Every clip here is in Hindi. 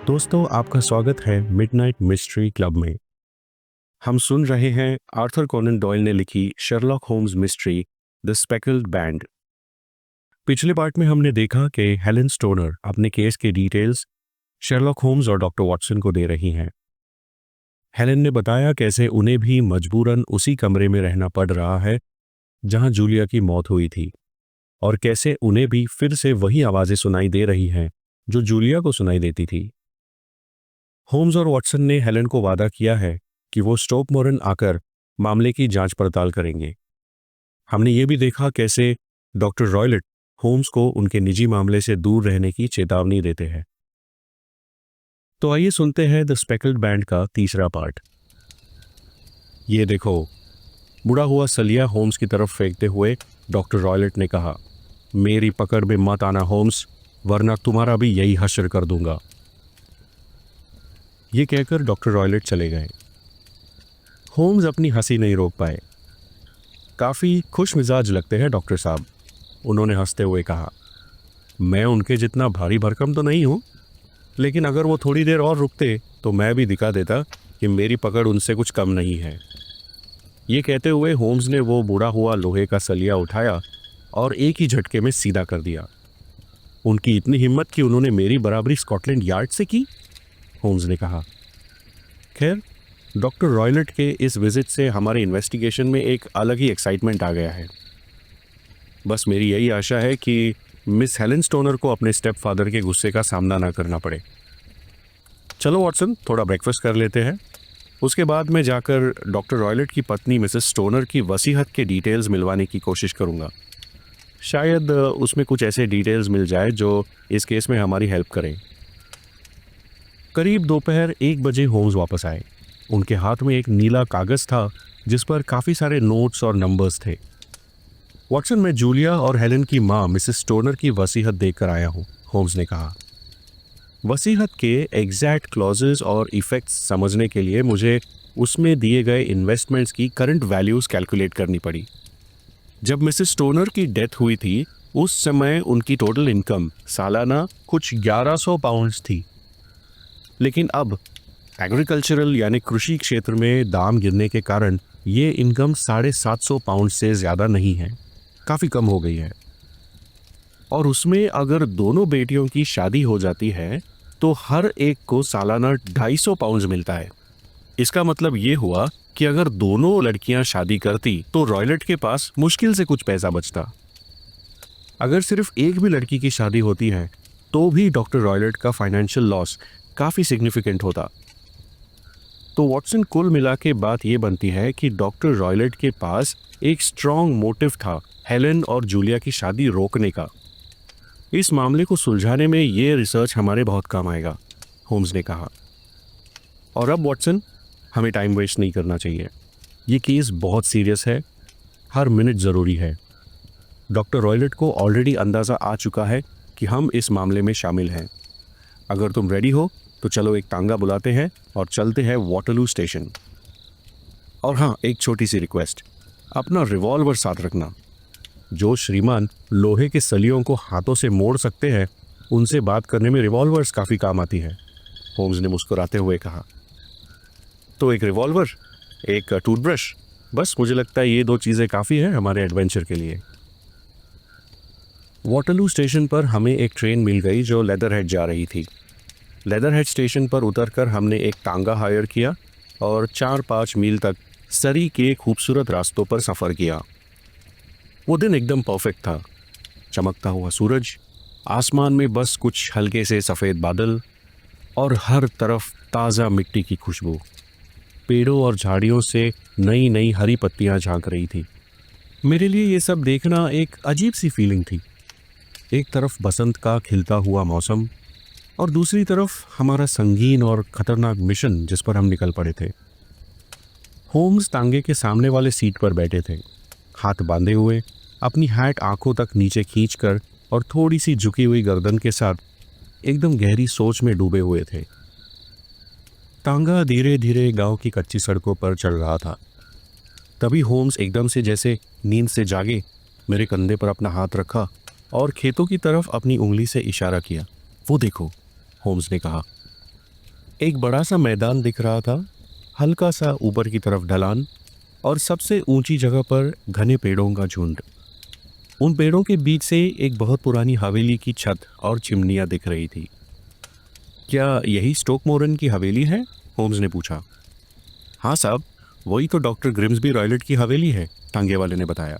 दोस्तों, आपका स्वागत है मिडनाइट मिस्ट्री क्लब में। हम सुन रहे हैं आर्थर कोनन डॉयल ने लिखी Sherlock Holmes mystery the speckled band. पिछले पार्ट में हमने देखा कि हेलेन स्टोनर अपने केस के डिटेल्स शर्लॉक होम्स और डॉक्टर वॉटसन को दे रही हैं। हेलेन ने बताया कैसे उन्हें भी मजबूरन उसी कमरे में रहना पड़ रहा है जहां जूलिया की मौत हुई थी, और कैसे उन्हें भी फिर से वही आवाज़ें सुनाई दे रही हैं जो जूलिया को सुनाई देती थी। होम्स और वॉटसन ने हेलेन को वादा किया है कि वो स्टोक मोरन आकर मामले की जांच पड़ताल करेंगे। हमने ये भी देखा कैसे डॉक्टर रॉयलेट होम्स को उनके निजी मामले से दूर रहने की चेतावनी देते हैं। तो आइए सुनते हैं द स्पेकल्ड बैंड का तीसरा पार्ट। ये देखो, बुढ़ा हुआ सलिया होम्स की तरफ फेंकते हुए डॉक्टर रॉयलेट ने कहा, मेरी पकड़ में मत आना होम्स, वरना तुम्हारा भी यही हश्र कर दूंगा। ये कहकर डॉक्टर रॉयलेट चले गए। होम्स अपनी हंसी नहीं रोक पाए। काफ़ी खुश मिजाज लगते हैं डॉक्टर साहब, उन्होंने हंसते हुए कहा। मैं उनके जितना भारी भरकम तो नहीं हूँ, लेकिन अगर वो थोड़ी देर और रुकते तो मैं भी दिखा देता कि मेरी पकड़ उनसे कुछ कम नहीं है। ये कहते हुए होम्स ने वो बूढ़ा हुआ लोहे का सलिया उठाया और एक ही झटके में सीधा कर दिया। उनकी इतनी हिम्मत कि उन्होंने मेरी बराबरी स्कॉटलैंड यार्ड से की, होम्स ने कहा। खैर, डॉक्टर रॉयलेट के इस विजिट से हमारे इन्वेस्टिगेशन में एक अलग ही एक्साइटमेंट आ गया है। बस मेरी यही आशा है कि मिस हेलेन स्टोनर को अपने स्टेप फादर के गुस्से का सामना ना करना पड़े। चलो वॉटसन, थोड़ा ब्रेकफास्ट कर लेते हैं। उसके बाद मैं जाकर डॉक्टर रॉयलेट की पत्नी मिसेस स्टोनर की वसीयत के डिटेल्स मिलवाने की कोशिश करूँगा। शायद उसमें कुछ ऐसे डिटेल्स मिल जाए जो इस केस में हमारी हेल्प करें। करीब दोपहर 1 बजे होम्स वापस आए। उनके हाथ में एक नीला कागज़ था जिस पर काफ़ी सारे नोट्स और नंबर्स थे। वॉटसन, मैं जूलिया और हेलेन की माँ मिसेस स्टोनर की वसीयत देखकर आया हूँ, होम्स ने कहा। वसीयत के एग्जैक्ट क्लॉजेस और इफ़ेक्ट्स समझने के लिए मुझे उसमें दिए गए इन्वेस्टमेंट्स की करंट वैल्यूज़ कैलकुलेट करनी पड़ी। जब मिसेस स्टोनर की डेथ हुई थी उस समय उनकी टोटल इनकम सालाना कुछ 1100 पाउंड्स थी, लेकिन अब एग्रीकल्चरल यानी कृषि क्षेत्र में दाम गिरने के कारण ये इनकम 750 पाउंड से ज़्यादा नहीं है, काफ़ी कम हो गई है। और उसमें अगर दोनों बेटियों की शादी हो जाती है तो हर एक को सालाना 250 पाउंड मिलता है। इसका मतलब ये हुआ कि अगर दोनों लड़कियां शादी करती तो रॉयलेट के पास मुश्किल से कुछ पैसा बचता। अगर सिर्फ एक भी लड़की की शादी होती है तो भी डॉक्टर रॉयलेट का फाइनेंशियल लॉस काफ़ी सिग्निफिकेंट होता। तो वॉटसन, कुल मिला के बात ये बनती है कि डॉक्टर रॉयलेट के पास एक स्ट्रॉन्ग मोटिव था हेलेन और जूलिया की शादी रोकने का। इस मामले को सुलझाने में ये रिसर्च हमारे बहुत काम आएगा, होम्स ने कहा। और अब वॉटसन, हमें टाइम वेस्ट नहीं करना चाहिए। ये केस बहुत सीरियस है, हर मिनट ज़रूरी है। डॉक्टर रॉयलेट को ऑलरेडी अंदाज़ा आ चुका है कि हम इस मामले में शामिल हैं। अगर तुम रेडी हो तो चलो एक तांगा बुलाते हैं और चलते हैं वॉटरलू स्टेशन। और हाँ, एक छोटी सी रिक्वेस्ट, अपना रिवॉल्वर साथ रखना। जो श्रीमान लोहे के सलियों को हाथों से मोड़ सकते हैं उनसे बात करने में रिवॉल्वर्स काफ़ी काम आती है, होम्स ने मुस्कुराते हुए कहा। तो एक रिवॉल्वर, एक टूथब्रश, बस मुझे लगता है ये 2 चीज़ें काफ़ी हैं हमारे एडवेंचर के लिए। वॉटरलू स्टेशन पर हमें एक ट्रेन मिल गई जो लेदरहेड जा रही थी। लेदरहेड स्टेशन पर उतरकर हमने एक तांगा हायर किया और 4-5 मील तक सरी के खूबसूरत रास्तों पर सफ़र किया। वो दिन एकदम परफेक्ट था। चमकता हुआ सूरज, आसमान में बस कुछ हल्के से सफ़ेद बादल और हर तरफ ताज़ा मिट्टी की खुशबू। पेड़ों और झाड़ियों से नई नई हरी पत्तियां झांक रही थी। मेरे लिए ये सब देखना एक अजीब सी फीलिंग थी। एक तरफ बसंत का खिलता हुआ मौसम और दूसरी तरफ हमारा संगीन और खतरनाक मिशन जिस पर हम निकल पड़े थे। होम्स तांगे के सामने वाले सीट पर बैठे थे, हाथ बांधे हुए, अपनी हैट आंखों तक नीचे खींचकर और थोड़ी सी झुकी हुई गर्दन के साथ एकदम गहरी सोच में डूबे हुए थे। तांगा धीरे धीरे गांव की कच्ची सड़कों पर चल रहा था। तभी होम्स एकदम से जैसे नींद से जागे मेरे कंधे पर अपना हाथ रखा और खेतों की तरफ अपनी उंगली से इशारा किया। वो देखो, होम्स ने कहा। एक बड़ा सा मैदान दिख रहा था, हल्का सा ऊपर की तरफ ढलान, और सबसे ऊंची जगह पर घने पेड़ों का झुंड। उन पेड़ों के बीच से एक बहुत पुरानी हवेली की छत और चिमनियां दिख रही थी। क्या यही स्टोक मोरन की हवेली है? होम्स ने पूछा। हाँ साहब, वही तो डॉक्टर ग्रिम्सबी रॉयलेट की हवेली है, तांगे वाले ने बताया।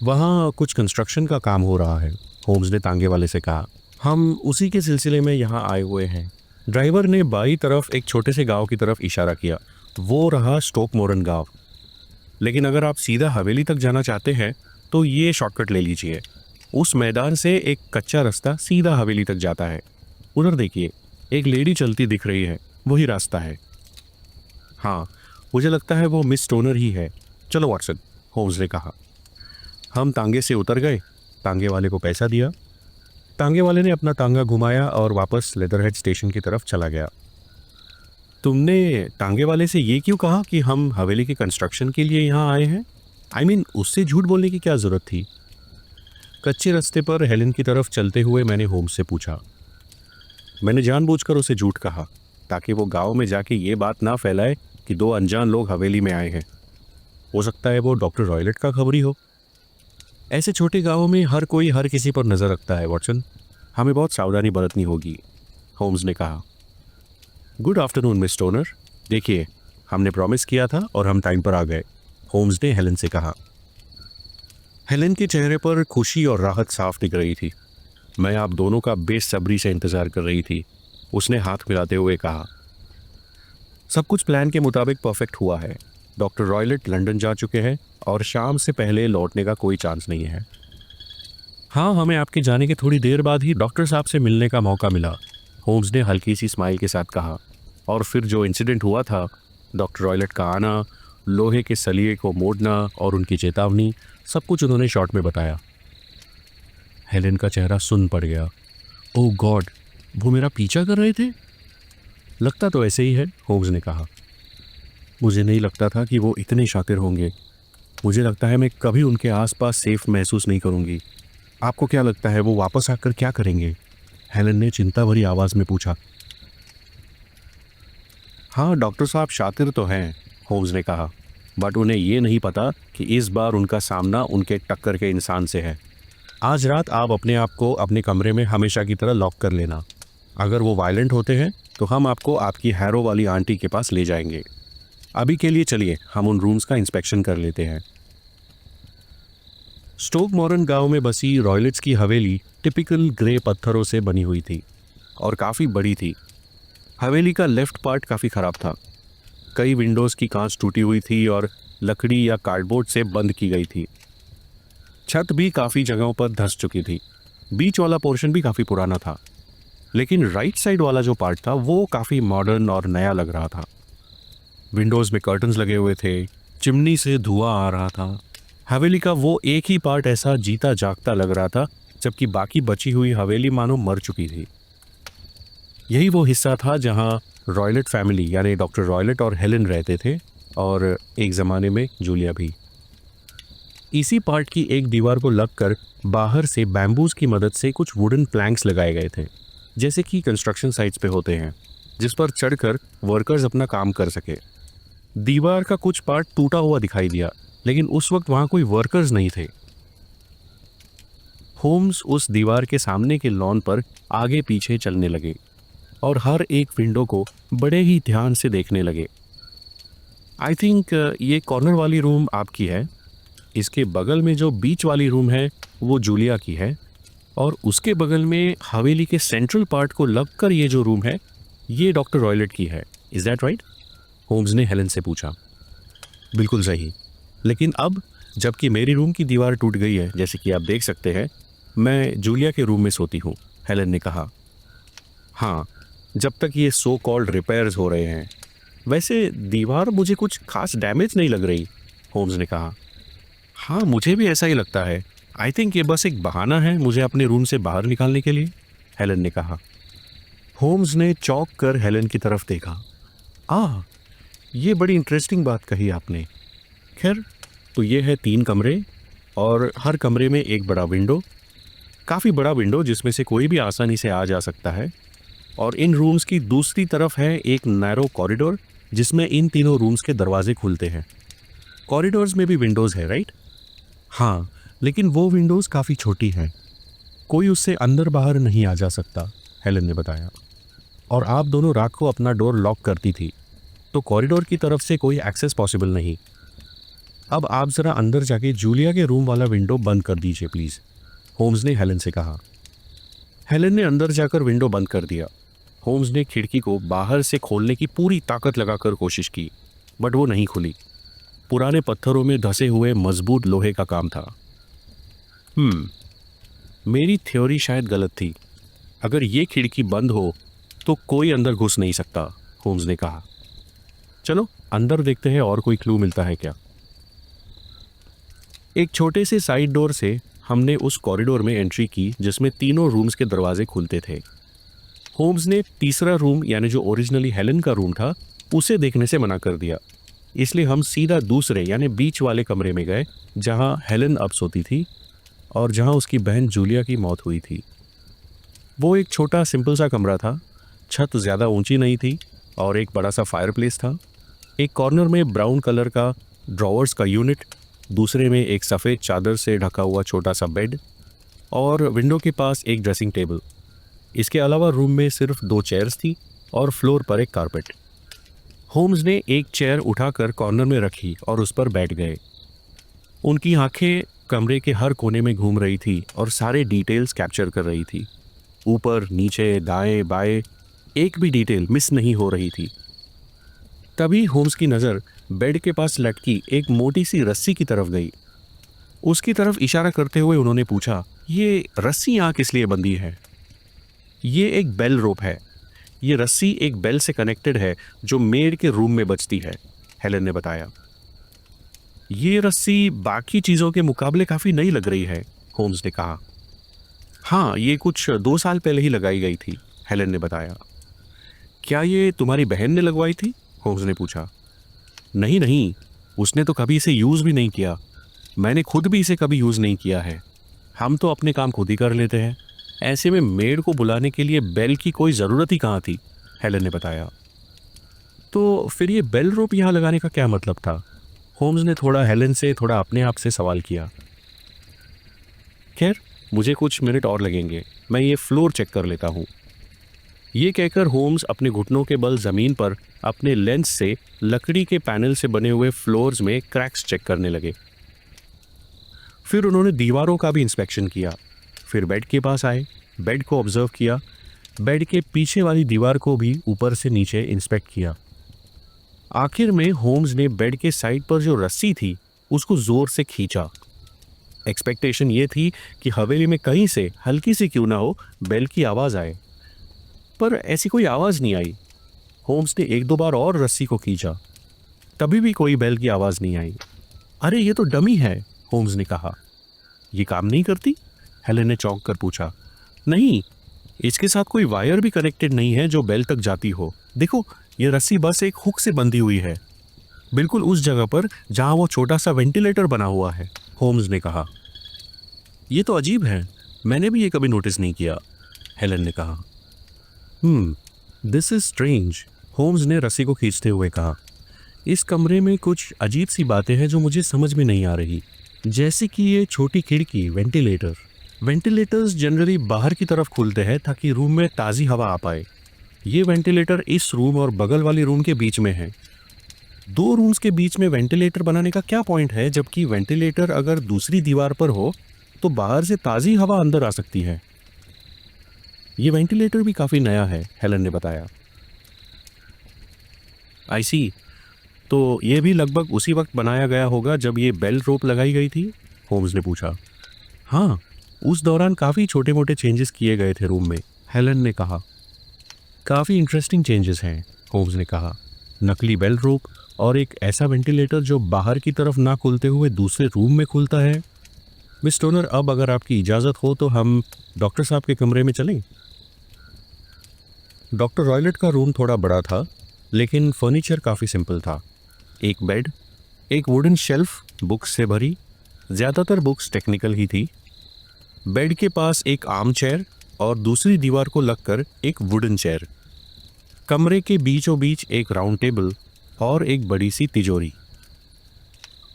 वहाँ कुछ कंस्ट्रक्शन का काम हो रहा है, होम्स ने तांगे वाले से कहा। हम उसी के सिलसिले में यहाँ आए हुए हैं। ड्राइवर ने बाई तरफ एक छोटे से गांव की तरफ इशारा किया। वो रहा स्टोक मोरन गांव। लेकिन अगर आप सीधा हवेली तक जाना चाहते हैं तो ये शॉर्टकट ले लीजिए। उस मैदान से एक कच्चा रास्ता सीधा हवेली तक जाता है। उधर देखिए, एक लेडी चलती दिख रही है, वही रास्ता है। हाँ, मुझे लगता है वो मिस स्टोनर ही है। चलो वाटसन, होम्स ने कहा। हम तांगे से उतर गए, तांगे वाले को पैसा दिया। तांगे वाले ने अपना तांगा घुमाया और वापस लेदरहेड स्टेशन की तरफ चला गया। तुमने तांगे वाले से ये क्यों कहा कि हम हवेली के कंस्ट्रक्शन के लिए यहाँ आए हैं? उससे झूठ बोलने की क्या ज़रूरत थी? कच्चे रास्ते पर हेलेन की तरफ चलते हुए मैंने होम्स से पूछा। मैंने जानबूझकर उसे झूठ कहा ताकि वो गांव में जाके ये बात ना फैलाए कि दो अनजान लोग हवेली में आए हैं। हो सकता है वो डॉक्टर रॉयलेट का खबरी हो। ऐसे छोटे गांवों में हर कोई हर किसी पर नज़र रखता है वॉटसन। हमें बहुत सावधानी बरतनी होगी, होम्स ने कहा। Good afternoon miss stoner. देखिए, हमने प्रॉमिस किया था और हम टाइम पर आ गए, होम्स ने हेलेन से कहा। हेलेन के चेहरे पर खुशी और राहत साफ दिख रही थी। मैं आप दोनों का बेसब्री से इंतज़ार कर रही थी, उसने हाथ मिलाते हुए कहा। सब कुछ प्लान के मुताबिक परफेक्ट हुआ है। डॉक्टर रॉयलेट लंदन जा चुके हैं और शाम से पहले लौटने का कोई चांस नहीं है। हाँ, हमें आपके जाने के थोड़ी देर बाद ही डॉक्टर साहब से मिलने का मौका मिला, होम्स ने हल्की सी स्माइल के साथ कहा। और फिर जो इंसिडेंट हुआ था, डॉक्टर रॉयलेट का आना, लोहे के सलिए को मोड़ना और उनकी चेतावनी, सब कुछ उन्होंने शॉर्ट में बताया। हेलेन का चेहरा सुन्न पड़ गया। ओह गॉड, वो मेरा पीछा कर रहे थे? लगता तो ऐसे ही है, होम्स ने कहा। मुझे नहीं लगता था कि वो इतने शातिर होंगे। मुझे लगता है मैं कभी उनके आसपास सेफ महसूस नहीं करूंगी। आपको क्या लगता है वो वापस आकर क्या करेंगे? हेलेन ने चिंता भरी आवाज़ में पूछा। हाँ, डॉक्टर साहब शातिर तो हैं, होम्स ने कहा, बट उन्हें ये नहीं पता कि इस बार उनका सामना उनके टक्कर के इंसान से है। आज रात आप अपने आप को अपने कमरे में हमेशा की तरह लॉक कर लेना। अगर वो वायलेंट होते हैं तो हम आपको आपकी हैरो वाली आंटी के पास ले जाएंगे। अभी के लिए चलिए हम उन रूम्स का इंस्पेक्शन कर लेते हैं। स्टोक मोरन गांव में बसी रॉयलेट्स की हवेली टिपिकल ग्रे पत्थरों से बनी हुई थी और काफ़ी बड़ी थी। हवेली का लेफ्ट पार्ट काफ़ी ख़राब था। कई विंडोज़ की कांच टूटी हुई थी और लकड़ी या कार्डबोर्ड से बंद की गई थी। छत भी काफ़ी जगहों पर धंस चुकी थी। बीच वाला पोर्शन भी काफ़ी पुराना था, लेकिन राइट साइड वाला जो पार्ट था वो काफ़ी मॉडर्न और नया लग रहा था। विंडोज़ में कर्टन्स लगे हुए थे, चिमनी से धुआं आ रहा था। हवेली का वो एक ही पार्ट ऐसा जीता जागता लग रहा था, जबकि बाकी बची हुई हवेली मानो मर चुकी थी। यही वो हिस्सा था जहां रॉयलेट फैमिली यानी डॉक्टर रॉयलेट और हेलेन रहते थे, और एक ज़माने में जूलिया भी। इसी पार्ट की एक दीवार को लगकर बाहर से बैम्बूज की मदद से कुछ वुडन प्लैंक्स लगाए गए थे, जैसे कि कंस्ट्रक्शन साइट्स पे होते हैं, जिस पर चढ़कर वर्कर्स अपना काम कर सके। दीवार का कुछ पार्ट टूटा हुआ दिखाई दिया, लेकिन उस वक्त वहां कोई वर्कर्स नहीं थे। होम्स उस दीवार के सामने के लॉन पर आगे पीछे चलने लगे और हर एक विंडो को बड़े ही ध्यान से देखने लगे। आई थिंक ये कॉर्नर वाली रूम आपकी है, इसके बगल में जो बीच वाली रूम है वो जूलिया की है, और उसके बगल में हवेली के सेंट्रल पार्ट को लगकर ये जो रूम है ये डॉक्टर रॉयलेट की है। Is that right? होम्स ने हेलेन से पूछा। बिल्कुल सही, लेकिन अब जबकि मेरी रूम की दीवार टूट गई है, जैसे कि आप देख सकते हैं, मैं जूलिया के रूम में सोती हूँ, हेलेन ने कहा। हाँ, जब तक ये सो कॉल्ड रिपेयर्स हो रहे हैं। वैसे दीवार मुझे कुछ खास डैमेज नहीं लग रही, होम्स ने कहा। हाँ, मुझे भी ऐसा ही लगता है। आई थिंक ये बस एक बहाना है मुझे अपने रूम से बाहर निकालने के लिए, हेलेन ने कहा। होम्स ने चौंक कर हेलेन की तरफ देखा। ये बड़ी इंटरेस्टिंग बात कही आपने। खैर, तो ये है 3 कमरे और हर कमरे में एक बड़ा विंडो, काफ़ी बड़ा विंडो जिसमें से कोई भी आसानी से आ जा सकता है। और इन रूम्स की दूसरी तरफ है एक नैरो कॉरिडोर जिसमें इन तीनों रूम्स के दरवाजे खुलते हैं। कॉरिडोर्स में भी विंडोज़ है, राइट? हाँ, लेकिन वो विंडोज़ काफ़ी छोटी हैं, कोई उससे अंदर बाहर नहीं आ जा सकता, हेलन ने बताया। और आप दोनों रात को अपना डोर लॉक करती थी, तो कॉरिडोर की तरफ से कोई एक्सेस पॉसिबल नहीं। अब आप ज़रा अंदर जाके जूलिया के रूम वाला विंडो बंद कर दीजिए प्लीज़, होम्स ने हेलन से कहा। हेलन ने अंदर जाकर विंडो बंद कर दिया। होम्स ने खिड़की को बाहर से खोलने की पूरी ताकत लगाकर कोशिश की, बट वो नहीं खुली। पुराने पत्थरों में धंसे हुए मजबूत लोहे का काम था। मेरी थ्योरी शायद गलत थी। अगर ये खिड़की बंद हो तो कोई अंदर घुस नहीं सकता, होम्स ने कहा। चलो अंदर देखते हैं और कोई क्लू मिलता है क्या। एक छोटे से साइड डोर से हमने उस कॉरिडोर में एंट्री की जिसमें तीनों रूम्स के दरवाजे खुलते थे। होम्स ने तीसरा रूम यानी जो ओरिजिनली हेलन का रूम था उसे देखने से मना कर दिया, इसलिए हम सीधा दूसरे यानी बीच वाले कमरे में गए जहां हेलन अब सोती थी और जहां उसकी बहन जूलिया की मौत हुई थी। वो एक छोटा सिंपल सा कमरा था, छत ज़्यादा ऊंची नहीं थी और एक बड़ा सा फायरप्लेस था। एक कॉर्नर में ब्राउन कलर का ड्रॉवर्स का यूनिट, दूसरे में एक सफ़ेद चादर से ढका हुआ छोटा सा बेड और विंडो के पास एक ड्रेसिंग टेबल। इसके अलावा रूम में सिर्फ 2 चेयर्स थी और फ्लोर पर एक कारपेट। होम्स ने एक चेयर उठाकर कॉर्नर में रखी और उस पर बैठ गए। उनकी आंखें कमरे के हर कोने में घूम रही थी और सारे डिटेल्स कैप्चर कर रही थी। ऊपर नीचे दाएं बाएं एक भी डिटेल मिस नहीं हो रही थी। तभी होम्स की नज़र बेड के पास लटकी एक मोटी सी रस्सी की तरफ गई। उसकी तरफ इशारा करते हुए उन्होंने पूछा, ये रस्सी यहाँ किस लिए बंधी है? ये एक बेल रोप है। ये रस्सी एक बेल से कनेक्टेड है जो मेड के रूम में बजती है, हेलन ने बताया। ये रस्सी बाकी चीज़ों के मुकाबले काफ़ी नई लग रही है, होम्स ने कहा। हाँ, ये कुछ 2 साल पहले ही लगाई गई थी, हेलन ने बताया। क्या ये तुम्हारी बहन ने लगवाई थी? होम्स ने पूछा। नहीं नहीं, उसने तो कभी इसे यूज़ भी नहीं किया। मैंने खुद भी इसे कभी यूज़ नहीं किया है। हम तो अपने काम खुद ही कर लेते हैं। ऐसे में मेड को बुलाने के लिए बेल की कोई ज़रूरत ही कहाँ थी, हेलन ने बताया। तो फिर ये बेल रोप यहाँ लगाने का क्या मतलब था? होम्स ने थोड़ा हेलन से थोड़ा अपने आप से सवाल किया। खैर, मुझे कुछ मिनट और लगेंगे, मैं ये फ्लोर चेक कर लेता हूँ। ये कहकर होम्स अपने घुटनों के बल ज़मीन पर अपने लेंस से लकड़ी के पैनल से बने हुए फ्लोर्स में क्रैक्स चेक करने लगे। फिर उन्होंने दीवारों का भी इंस्पेक्शन किया। फिर बेड के पास आए, बेड को ऑब्जर्व किया, बेड के पीछे वाली दीवार को भी ऊपर से नीचे इंस्पेक्ट किया। आखिर में होम्स ने बेड के साइड पर जो रस्सी थी उसको ज़ोर से खींचा। एक्सपेक्टेशन ये थी कि हवेली में कहीं से हल्की सी क्यों ना हो बेल की आवाज़ आए, पर ऐसी कोई आवाज़ नहीं आई। होम्स ने 1-2 बार और रस्सी को खींचा, तभी भी कोई बेल की आवाज़ नहीं आई। अरे ये तो डमी है, होम्स ने कहा। ये काम नहीं करती? हेलन ने चौंक कर पूछा। नहीं, इसके साथ कोई वायर भी कनेक्टेड नहीं है जो बेल तक जाती हो। देखो, ये रस्सी बस एक हुक से बंधी हुई है, बिल्कुल उस जगह पर जहां वो छोटा सा वेंटिलेटर बना हुआ है, होम्स ने कहा। ये तो अजीब है, मैंने भी ये कभी नोटिस नहीं किया, हेलन ने कहा। दिस इज स्ट्रेंज, होम्स ने रस्सी को खींचते हुए कहा। इस कमरे में कुछ अजीब सी बातें हैं जो मुझे समझ में नहीं आ रही, जैसे कि ये छोटी खिड़की, वेंटिलेटर्स जनरली बाहर की तरफ खुलते हैं ताकि रूम में ताज़ी हवा आ पाए। ये वेंटिलेटर इस रूम और बगल वाली रूम के बीच में है। 2 रूम्स के बीच में वेंटिलेटर बनाने का क्या पॉइंट है, जबकि वेंटिलेटर अगर दूसरी दीवार पर हो तो बाहर से ताज़ी हवा अंदर आ सकती है। ये वेंटिलेटर भी काफ़ी नया है, हेलन ने बताया। आई सी, तो ये भी लगभग उसी वक्त बनाया गया होगा जब ये बेल रोप लगाई गई थी, होम्स ने पूछा। हाँ, उस दौरान काफ़ी छोटे मोटे चेंजेस किए गए थे रूम में, हेलन ने कहा। काफ़ी इंटरेस्टिंग चेंजेस हैं, होम्स ने कहा। नकली बेल रोप और एक ऐसा वेंटिलेटर जो बाहर की तरफ ना खुलते हुए दूसरे रूम में खुलता है। मिस स्टोनर, अब अगर आपकी इजाज़त हो तो हम डॉक्टर साहब के कमरे में चलें। डॉक्टर रॉयलेट का रूम थोड़ा बड़ा था, लेकिन फर्नीचर काफ़ी सिंपल था। एक बेड, एक वुडन शेल्फ बुक्स से भरी, ज़्यादातर बुक्स टेक्निकल ही थी। बेड के पास एक आर्म चेयर, और दूसरी दीवार को लगकर एक वुडन चेयर। कमरे के बीचों बीच एक राउंड टेबल और एक बड़ी सी तिजोरी।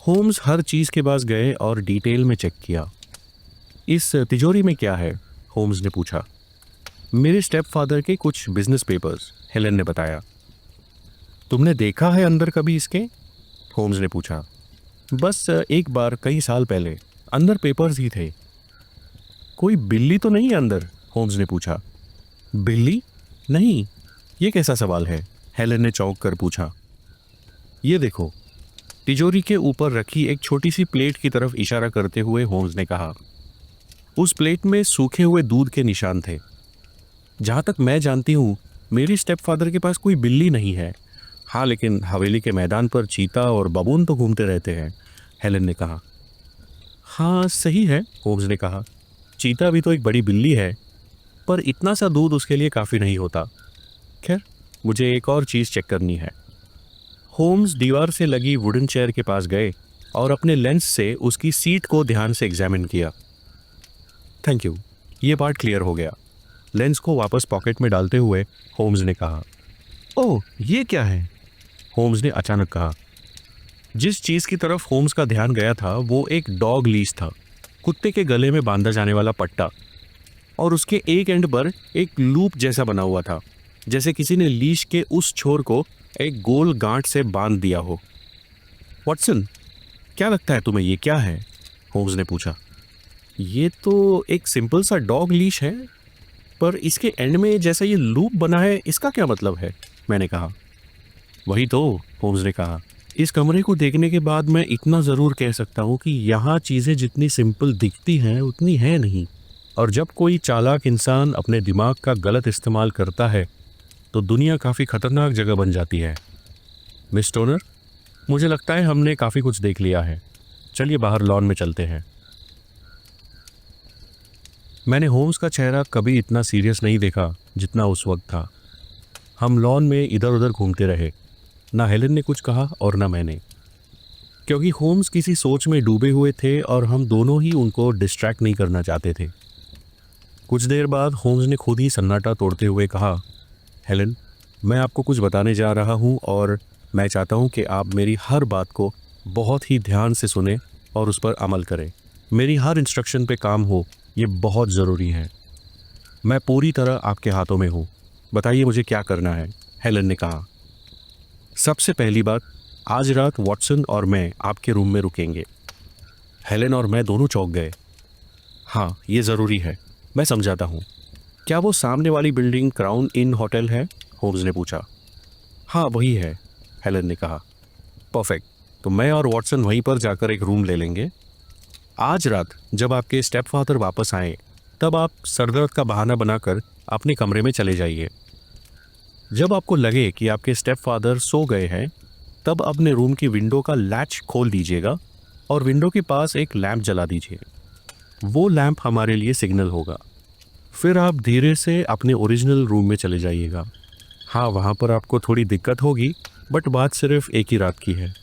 होम्स हर चीज़ के पास गए और डिटेल में चेक किया। इस तिजोरी में क्या है? होम्स ने पूछा। मेरे स्टेप फादर के कुछ बिजनेस पेपर्स, हेलेन ने बताया। तुमने देखा है अंदर कभी इसके? होम्स ने पूछा। बस एक बार कई साल पहले, अंदर पेपर्स ही थे। कोई बिल्ली तो नहीं है अंदर? होम्स ने पूछा। बिल्ली? नहीं, ये कैसा सवाल है? हेलेन ने चौंक कर पूछा। ये देखो, तिजोरी के ऊपर रखी एक छोटी सी प्लेट की तरफ इशारा करते हुए होम्स ने कहा। उस प्लेट में सूखे हुए दूध के निशान थे। जहाँ तक मैं जानती हूँ, मेरी स्टेपफादर के पास कोई बिल्ली नहीं है। हाँ, लेकिन हवेली के मैदान पर चीता और बबून तो घूमते रहते हैं, हेलेन ने कहा। हाँ सही है, होम्स ने कहा। चीता भी तो एक बड़ी बिल्ली है, पर इतना सा दूध उसके लिए काफ़ी नहीं होता। खैर, मुझे एक और चीज़ चेक करनी है। होम्स दीवार से लगी वुडन चेयर के पास गए और अपने लेंस से उसकी सीट को ध्यान से एग्जामिन किया। थैंक यू, ये पार्ट क्लियर हो गया। लेंस को वापस पॉकेट में डालते हुए होम्स ने कहा। ओह, ये क्या है? होम्स ने अचानक कहा। जिस चीज़ की तरफ होम्स का ध्यान गया था वो एक डॉग लीश था, कुत्ते के गले में बांधा जाने वाला पट्टा, और उसके एक एंड पर एक लूप जैसा बना हुआ था, जैसे किसी ने लीश के उस छोर को एक गोल गांठ से बांध दिया हो। वॉटसन, क्या लगता है तुम्हें ये क्या है? होम्स ने पूछा। ये तो एक सिंपल सा डॉग लीश है, पर इसके एंड में जैसा ये लूप बना है, इसका क्या मतलब है? मैंने कहा। वही तो, होम्स ने कहा। इस कमरे को देखने के बाद मैं इतना ज़रूर कह सकता हूँ कि यहाँ चीज़ें जितनी सिंपल दिखती हैं उतनी है नहीं, और जब कोई चालाक इंसान अपने दिमाग का गलत इस्तेमाल करता है तो दुनिया काफ़ी ख़तरनाक जगह बन जाती है। मिस टोनर, मुझे लगता है हमने काफ़ी कुछ देख लिया है। चलिए बाहर लॉन में चलते हैं। मैंने होम्स का चेहरा कभी इतना सीरियस नहीं देखा जितना उस वक्त था। हम लॉन में इधर उधर घूमते रहे। ना हेलेन ने कुछ कहा और ना मैंने, क्योंकि होम्स किसी सोच में डूबे हुए थे और हम दोनों ही उनको डिस्ट्रैक्ट नहीं करना चाहते थे। कुछ देर बाद होम्स ने खुद ही सन्नाटा तोड़ते हुए कहा, हेलेन, मैं आपको कुछ बताने जा रहा हूँ और मैं चाहता हूँ कि आप मेरी हर बात को बहुत ही ध्यान से सुने और उस पर अमल करें। मेरी हर इंस्ट्रक्शन पे काम हो, ये बहुत ज़रूरी है। मैं पूरी तरह आपके हाथों में हूँ। बताइए मुझे क्या करना है? हेलेन ने कहा। सबसे पहली बात, आज रात वॉटसन और मैं आपके रूम में रुकेंगे। हेलेन और मैं दोनों चौंक गए। हाँ, ये ज़रूरी है, मैं समझाता हूँ। क्या वो सामने वाली बिल्डिंग क्राउन इन होटल है? होम्स ने पूछा। हाँ वही है, हेलेन ने कहा। परफेक्ट, तो मैं और वॉटसन वहीं पर जाकर एक रूम ले लेंगे। आज रात जब आपके स्टेप फादर वापस आए तब आप सरदर्द का बहाना बनाकर अपने कमरे में चले जाइए। जब आपको लगे कि आपके स्टेप फादर सो गए हैं तब अपने रूम की विंडो का लैच खोल दीजिएगा और विंडो के पास एक लैंप जला दीजिए। वो लैंप हमारे लिए सिग्नल होगा। फिर आप धीरे से अपने ओरिजिनल रूम में चले जाइएगा। हाँ, वहाँ पर आपको थोड़ी दिक्कत होगी, बट बात सिर्फ एक ही रात की है।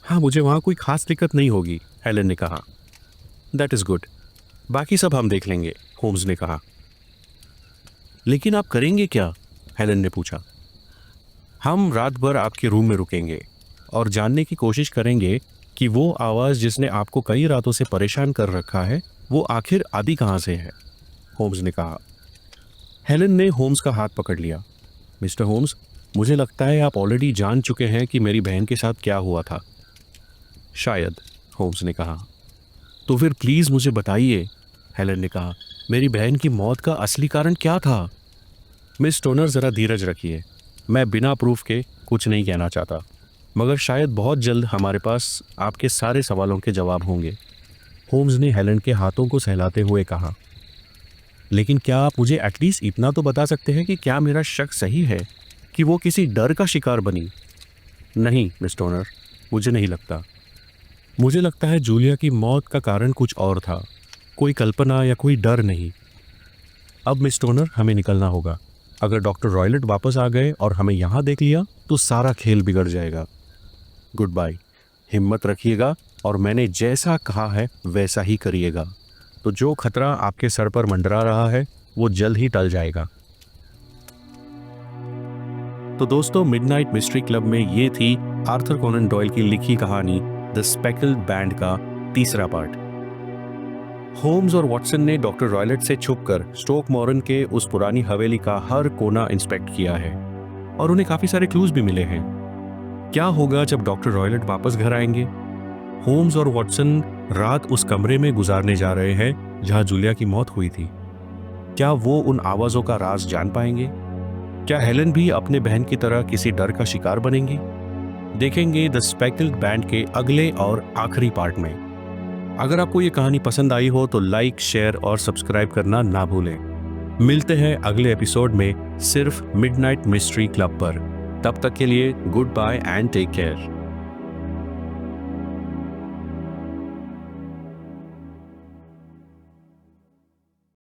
हाँ, मुझे वहाँ कोई ख़ास दिक्कत नहीं होगी, हेलेन ने कहा। दैट इज़ गुड, बाकी सब हम देख लेंगे, होम्स ने कहा। लेकिन आप करेंगे क्या? हेलेन ने पूछा। हम रात भर आपके रूम में रुकेंगे और जानने की कोशिश करेंगे कि वो आवाज़ जिसने आपको कई रातों से परेशान कर रखा है वो आखिर आदि कहाँ से है, होम्स ने कहा। हेलेन ने होम्स का हाथ पकड़ लिया। मिस्टर होम्स, मुझे लगता है आप ऑलरेडी जान चुके हैं कि मेरी बहन के साथ क्या हुआ था। शायद, होम्स ने कहा। तो फिर प्लीज़ मुझे बताइए, हेलेन ने कहा। मेरी बहन की मौत का असली कारण क्या था? मिस टोनर, ज़रा धीरज रखिए। मैं बिना प्रूफ के कुछ नहीं कहना चाहता, मगर शायद बहुत जल्द हमारे पास आपके सारे सवालों के जवाब होंगे, होम्स ने हेलेन के हाथों को सहलाते हुए कहा। लेकिन क्या आप मुझे एटलीस्ट इतना तो बता सकते हैं कि क्या मेरा शक सही है कि वो किसी डर का शिकार बनी? नहीं मिस टोनर, मुझे नहीं लगता। मुझे लगता है जूलिया की मौत का कारण कुछ और था, कोई कल्पना या कोई डर नहीं। अब मिस टोनर, हमें निकलना होगा। अगर डॉक्टर रॉयलेट वापस आ गए और हमें यहाँ देख लिया तो सारा खेल बिगड़ जाएगा। गुड बाय, हिम्मत रखिएगा और मैंने जैसा कहा है वैसा ही करिएगा। तो जो खतरा आपके सर पर मंडरा रहा है वो जल्द ही टल जाएगा। तो दोस्तों, मिडनाइट मिस्ट्री क्लब में ये थी आर्थर कोनन डॉयल की लिखी कहानी द स्पेकल्ड बैंड का तीसरा पार्ट। होम्स और वॉटसन ने डॉक्टर रॉयलेट से छुपकर स्टोक मॉरन के उस पुरानी हवेली का हर कोना इंस्पेक्ट किया है और उन्हें काफी सारे क्लूज भी मिले हैं। क्या होगा जब डॉक्टर रॉयलेट वापस घर आएंगे? होम्स और वॉटसन रात उस कमरे में गुजारने जा रहे हैं जहां जूलिया की मौत हुई थी। क्या वो उन आवाजों का राज जान पाएंगे? क्या हेलन भी अपने बहन की तरह किसी डर का शिकार बनेंगी? देखेंगे द स्पेकल्ड बैंड के अगले और आखिरी पार्ट में। अगर आपको ये कहानी पसंद आई हो तो लाइक, शेयर और सब्सक्राइब करना ना भूलें। मिलते हैं अगले एपिसोड में सिर्फ मिडनाइट मिस्ट्री क्लब पर। तब तक के लिए goodbye and take care.